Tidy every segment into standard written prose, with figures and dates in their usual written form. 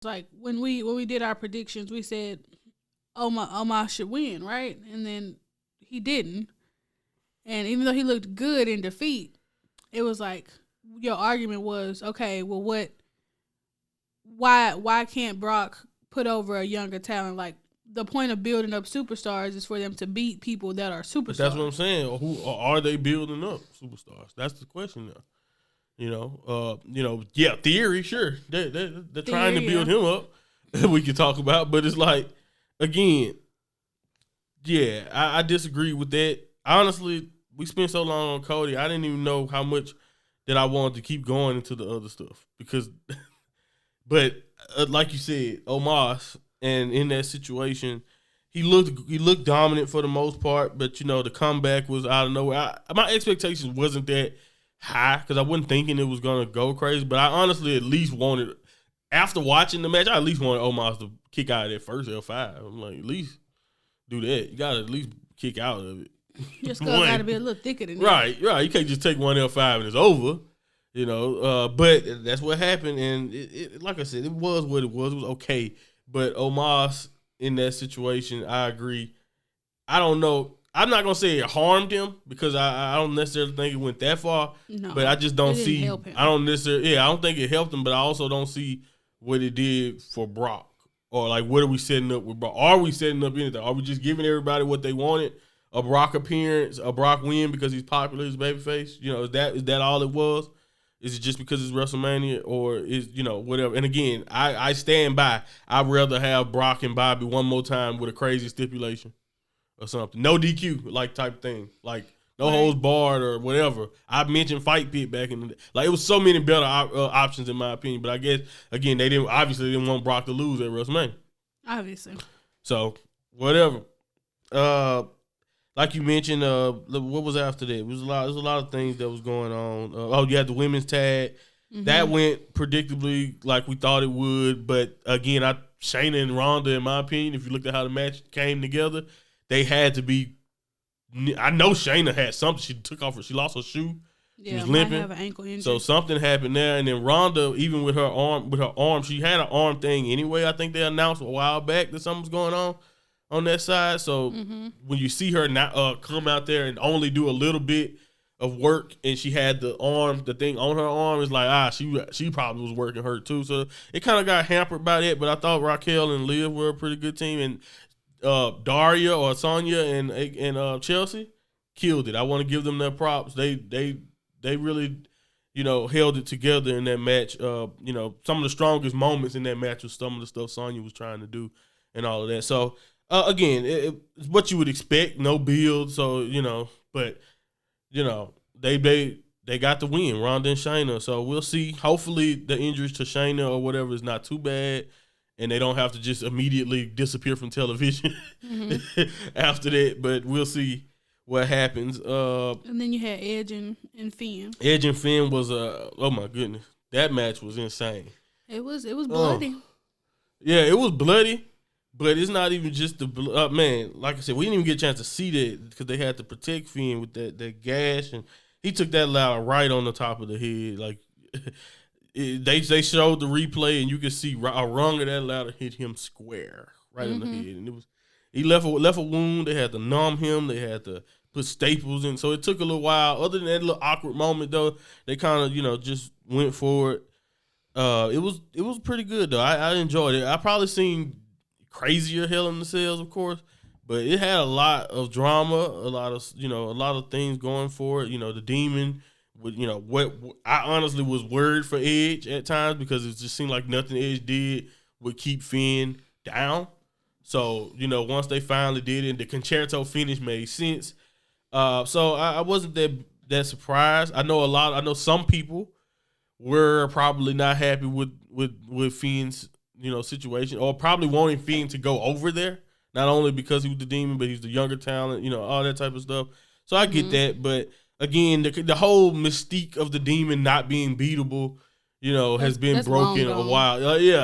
Like when we did our predictions, we said Omas should win, right? And then he didn't. And even though he looked good in defeat, it was like your argument was okay. Well, what? Why can't Brock put over a younger talent? Like the point of building up superstars is for them to beat people that are But that's what I'm superstars. saying. Who are they building up superstars? That's the question now. Yeah, theory, sure. They're trying to Theory, build yeah. him up. We can talk about, but it's like, again, yeah, I disagree with that. Honestly, we spent so long on Cody, I didn't even know how much that I wanted to keep going into the other stuff because, but like you said, Omas, and in that situation, he looked dominant for the most part, but the comeback was out of nowhere. My expectations wasn't that high because I wasn't thinking it was gonna go crazy, but I honestly at least wanted, after watching the match, I at least wanted Omas to kick out of that first L5. I'm like, at least do that. You gotta at least kick out of it. Your skull got to be a little thicker than that. Right. You can't just take one L5 and it's over. But that's what happened, and it like I said, it was what it was. It was okay, but Omas in that situation, I agree. I don't know. I'm not gonna say it harmed him because I don't necessarily think it went that far. No, but I just don't it didn't see. help him. I don't necessarily. Yeah, I don't think it helped him, but I also don't see what it did for Brock, or like what are we setting up with Brock? Are we setting up anything? Are we just giving everybody what they wanted? A Brock appearance, a Brock win because he's popular, he's babyface. Is that all it was? Is it just because it's WrestleMania, or is whatever? And again, I stand by. I'd rather have Brock and Bobby one more time with a crazy stipulation or something. No DQ, like type thing, like no holds barred or whatever. I mentioned Fight Pit back in the day. Like it was so many better options in my opinion. But I guess again they didn't want Brock to lose at WrestleMania. Obviously. So whatever. Like you mentioned, what was after that? There was a lot of things that was going on. You had the women's tag. Mm-hmm. That went predictably like we thought it would. But again, Shayna and Ronda, in my opinion, if you looked at how the match came together, they had to be. I know Shayna had something. She took off. She lost her shoe. Yeah, she was limping. Have an ankle injury. So something happened there. And then Ronda, even with her arm, she had an arm thing anyway. I think they announced a while back that something was going on that side. So when you see her not come out there and only do a little bit of work, and she had the thing on her arm, it's like she probably was working hurt too. So it kind of got hampered by that. But I thought Raquel and Liv were a pretty good team, and Daria or Sonya and Chelsea killed it. I want to give them their props. They really held it together in that match. Some of the strongest moments in that match was some of the stuff Sonya was trying to do and all of that. So. Again, it's what you would expect. No build, so but they got the win, Ronda and Shayna. So we'll see. Hopefully, the injuries to Shayna or whatever is not too bad, and they don't have to just immediately disappear from television after that. But we'll see what happens. And then you had Edge and Finn. Edge and Finn was oh my goodness, that match was insane. It was bloody. Yeah, it was bloody. But it's not even just the man. Like I said, we didn't even get a chance to see that because they had to protect Finn with that gash, and he took that ladder right on the top of the head. Like they showed the replay, and you could see a rung of that ladder hit him square right in the head, and he left a wound. They had to numb him. They had to put staples in. So it took a little while. Other than that little awkward moment, though, they kind of just went for it. It was pretty good though. I enjoyed it. I probably seen crazier Hell in the Cells, of course, but it had a lot of drama, a lot of things going for it. The Demon, with what I honestly was worried for Edge at times because it just seemed like nothing Edge did would keep Finn down. So once they finally did it, and the concerto finish made sense. So I wasn't that surprised. I know some people were probably not happy with Finn's situation, or probably wanting Finn to go over there, not only because he was the Demon, but he's the younger talent, all that type of stuff. So I get that, but again, the whole mystique of the Demon not being beatable, has been broken a while.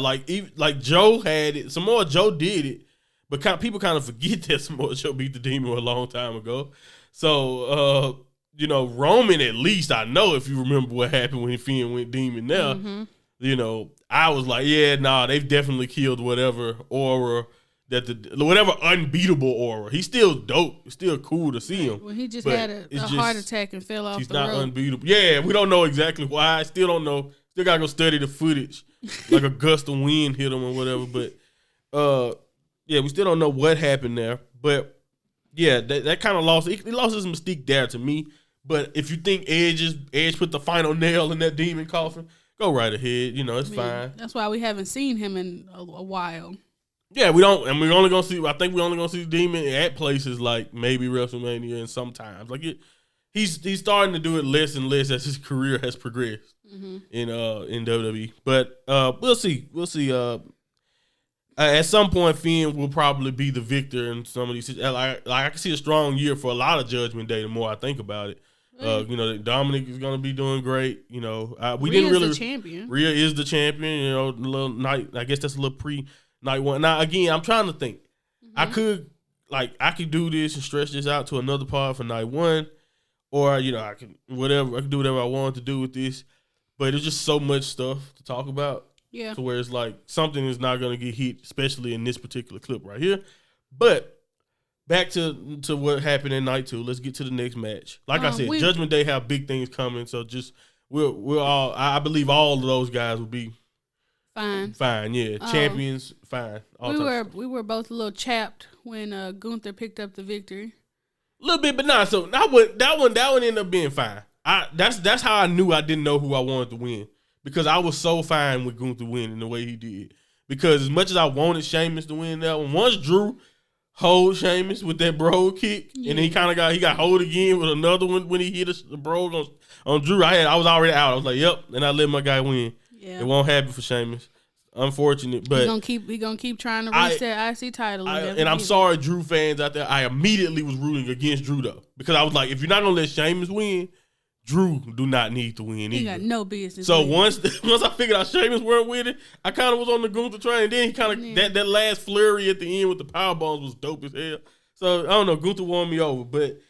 Like Joe had it, Samoa Joe did it, but people kind of forget that Samoa Joe beat the Demon a long time ago. So, Roman, at least I know, if you remember what happened when Finn went Demon now, I was like, yeah, nah, they've definitely killed whatever aura whatever unbeatable aura. He's still dope. It's still cool to see him. Well, he just had a heart attack and fell off the rope. He's not unbeatable. Yeah, we don't know exactly why. I still don't know. Still gotta go study the footage. Like a gust of wind hit him or whatever. But yeah, we still don't know what happened there. But yeah, that kind of lost. He lost his mystique there to me. But if you think Edge put the final nail in that demon coffin, go right ahead. It's fine. That's why we haven't seen him in a while. Yeah, we don't, and we're only gonna see. I think we're only gonna see Demon at places like maybe WrestleMania and sometimes he's starting to do it less and less as his career has progressed in WWE. But we'll see. We'll see. At some point, Finn will probably be the victor in some of these. Like I can see a strong year for a lot of Judgment Day. The more I think about it, Dominic is gonna be doing great. We didn't really. The champion. Rhea is the champion. The little night. I guess that's a little Night one. Now again, I'm trying to think. I could do this and stretch this out to another part for night one, or I can do whatever I want to do with this. But there's just so much stuff to talk about. Yeah. To where it's like something is not going to get hit, especially in this particular clip right here. But back to what happened in night 2. Let's get to the next match. Like I said, Judgment Day have big things coming. So just we're all. I believe all of those guys will be. Fine, yeah. Champions, fine. We were both a little chapped when Gunther picked up the victory. A little bit, but not so. That one ended up being fine. That's how I knew I didn't know who I wanted to win, because I was so fine with Gunther winning the way he did. Because as much as I wanted Sheamus to win that one, once Drew hold Sheamus with that bro kick, and then he got hold again with another one when he hit the bro on Drew. I was already out. I was like, yep, and I let my guy win. Yeah. It won't happen for Sheamus. Unfortunate, but he gonna keep trying to reach that IC title. And I'm sorry, Drew fans out there. I immediately was rooting against Drew though, because I was like, if you're not gonna let Sheamus win, Drew do not need to win. He got no business. So once I figured out Sheamus weren't winning, I kind of was on the Gunther train. And then he kind of that last flurry at the end with the power bombs was dope as hell. So I don't know, Gunther won me over, but.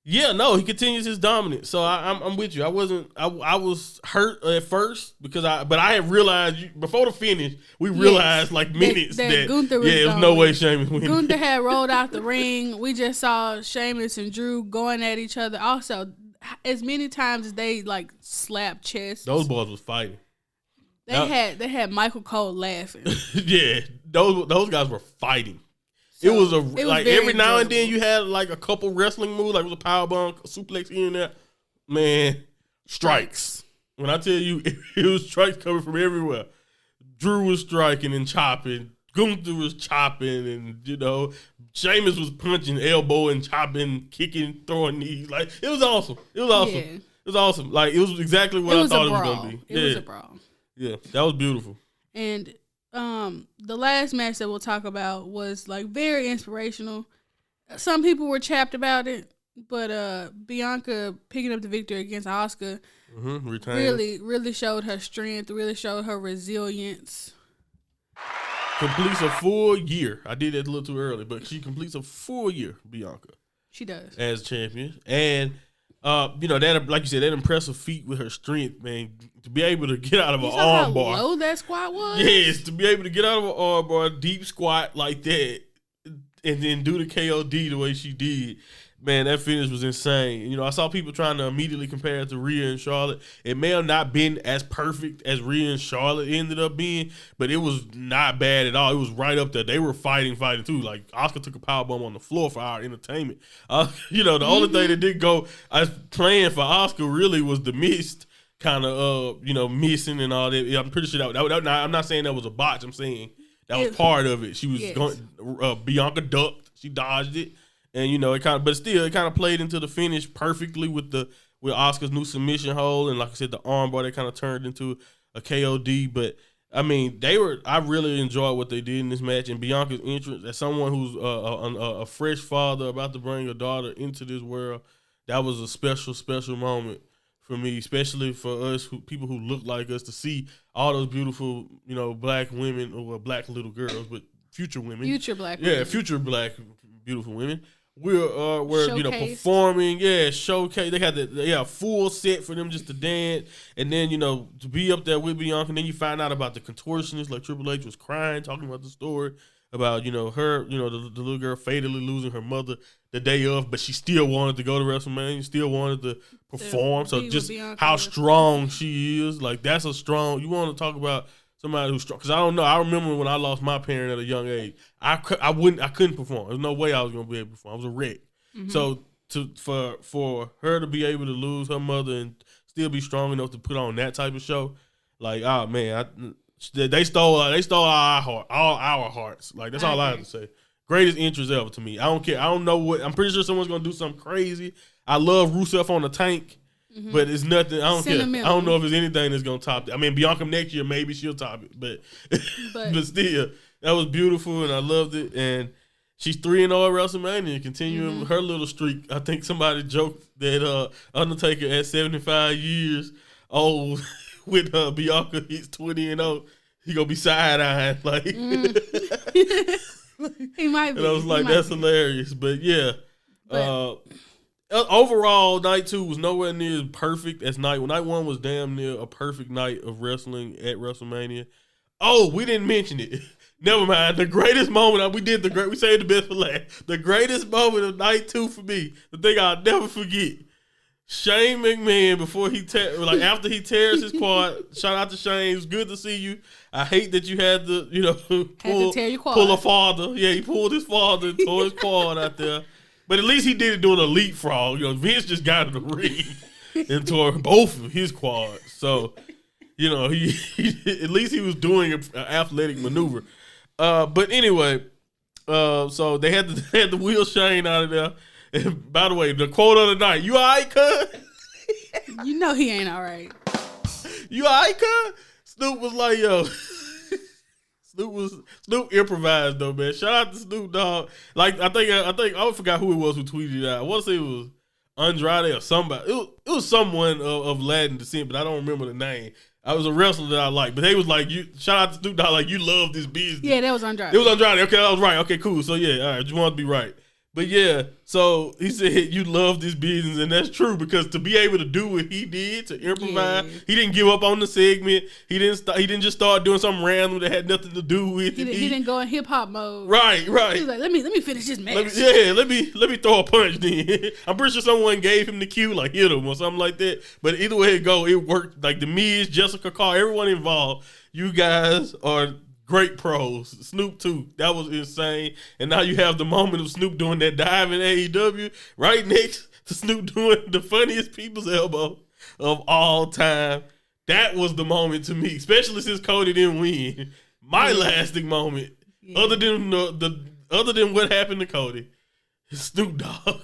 Yeah, no, he continues his dominance. So I'm with you. I was hurt at first but I had realized before the finish, we realized minutes that Gunther was it was no way Sheamus winning. Gunther had rolled out the ring. We just saw Sheamus and Drew going at each other. Also, as many times as they slapped chests. Those boys was fighting. They had Michael Cole laughing. Yeah, those guys were fighting. So it was every now and then you had a couple wrestling moves, it was a powerbomb, a suplex here and there. Man, strikes. When I tell you, it was strikes coming from everywhere. Drew was striking and chopping. Gunther was chopping, and Sheamus was punching, elbowing, chopping, kicking, throwing knees. It was awesome. It was awesome. Yeah. It was awesome. It was exactly what I thought it was gonna be. It was a brawl. Yeah, that was beautiful. And the last match that we'll talk about was very inspirational. Some people were chapped about it, but Bianca picking up the victory against Asuka really showed her strength, really showed her resilience. Completes a full year. I did that a little too early, but she completes a full year, Bianca. She does. As champion. And that, like you said, that impressive feat with her strength, man, to be able to get out of an arm bar. How low that squat was? Yes, to be able to get out of an arm bar, deep squat like that, and then do the KOD the way she did. Man, that finish was insane. I saw people trying to immediately compare it to Rhea and Charlotte. It may have not been as perfect as Rhea and Charlotte ended up being, but it was not bad at all. It was right up there. They were fighting too. Asuka took a powerbomb on the floor for our entertainment. The only thing that did go as planned for Asuka really was the missed kind of, missing and all that. I'm pretty sure that I'm not saying that was a botch. I'm saying that was part of it. She was going. Bianca ducked. She dodged it. And it kind of played into the finish perfectly with Asuka's new submission hold, and like I said, the armbar that kind of turned into a KOD. But I mean, I really enjoyed what they did in this match, and Bianca's entrance as someone who's a fresh father about to bring a daughter into this world. That was a special moment for me, especially for us people who look like us, to see all those beautiful black women, or black little girls, but future women, future black women. Future black beautiful women. were performing, showcase. They had a full set for them just to dance, and then to be up there with Bianca. And then you find out about the contortionist, like Triple H was crying, talking about the story about her, the little girl fatally losing her mother the day of, but she still wanted to go to WrestleMania, still wanted to perform. So just how strong she is, like that's a strong. You want to talk about somebody who's strong? Because I don't know. I remember when I lost my parent at a young age. I couldn't perform. There's no way I was gonna be able to perform. I was a wreck. Mm-hmm. So for her to be able to lose her mother and still be strong enough to put on that type of show, like man, they stole all our hearts. Like that's all I have to say. Greatest entrance ever to me. I don't care. I don't know what. I'm pretty sure someone's gonna do something crazy. I love Rusev on the tank. Mm-hmm. But it's nothing. I don't care. I don't know if there's anything that's gonna top it. I mean, Bianca next year maybe she'll top it, but still, that was beautiful and I loved it. And she's 3-0 at WrestleMania, continuing her little streak. I think somebody joked that Undertaker at 75 years old with Bianca hits 20-0, he gonna be side-eyeing like. He might be. And I was like, that's hilarious. But yeah. Overall, night 2 was nowhere near as perfect as night 1. Night 1 was damn near a perfect night of wrestling at WrestleMania. Oh, we didn't mention it. Never mind. The greatest moment, we saved the best for last. The greatest moment of night 2 for me, the thing I'll never forget. Shane McMahon, before after he tears his quad, shout out to Shane. It was good to see you. I hate that you had to, pull a father. Yeah, he pulled his father and tore his quad out there. But at least he did it doing a leapfrog. Vince just got in the ring and tore both of his quads. So, he at least he was doing an athletic maneuver. But anyway, so they had to wheel Shane out of there. And by the way, the quote of the night: "You all right, cuz?" You know he ain't all right. "You all right, cuz?" Snoop was like, "Yo." Snoop improvised though, man. Shout out to Snoop Dogg. Like I think I forgot who it was who tweeted it out. I want to say it was Andrade or somebody. It was someone of Latin descent, but I don't remember the name. I was a wrestler that I liked, but they was like, shout out to Snoop Dogg, like you love this business. Yeah, that was Andrade. It was Andrade. Okay, I was right. Okay, cool. So yeah, all right, you want to be right. But yeah, so he said you love this business, and that's true because to be able to do what he did, to improvise, he didn't give up on the segment. He didn't just start doing something random that had nothing to do with it. He didn't go in hip hop mode. Right. He was like, let me finish this match. Let me throw a punch then. I'm pretty sure someone gave him the cue, like hit him or something like that. But either way it go, it worked. Like the Miz, Jessica Carr, everyone involved. You guys are great pros. Snoop too. That was insane. And now you have the moment of Snoop doing that dive in AEW right next to Snoop doing the funniest people's elbow of all time. That was the moment to me, especially since Cody didn't win. My lasting moment, other than what happened to Cody, is Snoop Dogg.